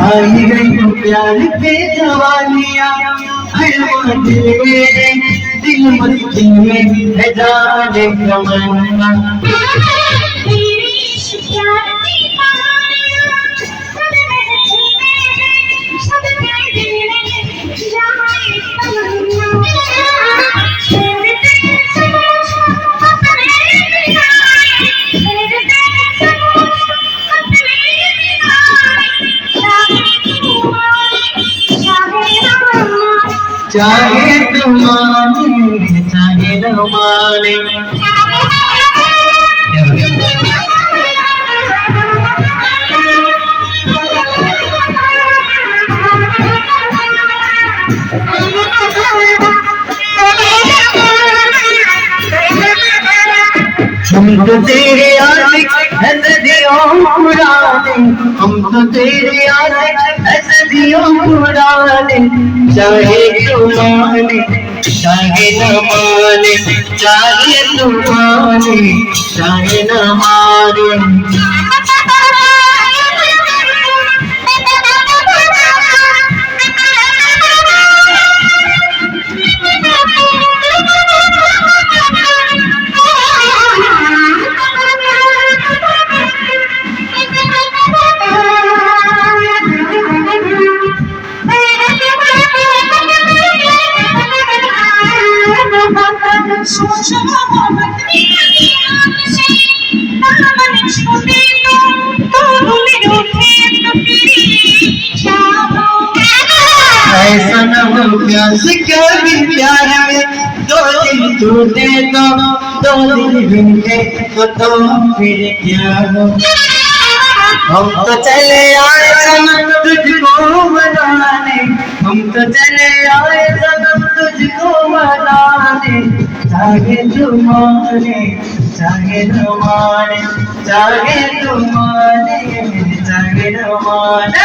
आई गई प्यार पे जवानियाँ दिल मस्ती में है जाने तमन्ना चाहे तुम माने चाहे न माने हम तो तेरे आशिक है सदियों पुराने हम तो तेरे आशिक है सदियों पुराने चाहे तू माने चाहे न माने चाहे तू माने चाहे न माने ऐसा न हो प्यास क्या भी प्यार में दो दिल टूटे तो दो दिल बिनते तो फिर क्या हो हम तो चले आए सनम तुझको मनाने हम तो चले आए सनम तुझको मनाने चाहे तू माने चाहे न माने चाहे तू माने चाहे न माने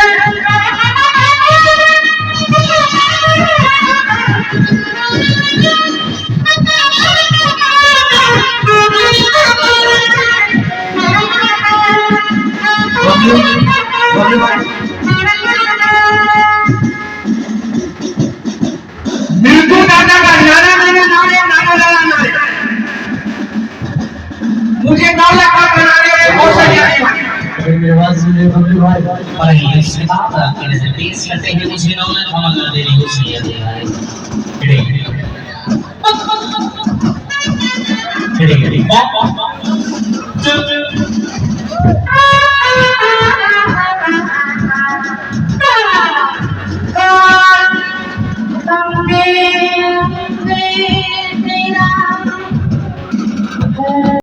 बिल्कुल दादा का नारा नारे नारे नारा नारा नारे मुझे नारा का बनाने बहुत सारी मेरे पास सुने बबलू भाई और इससे बात करने से प्लीज करते हैं मुझे नॉलेज हम कर देने को चाहिए भाई खड़े खड़े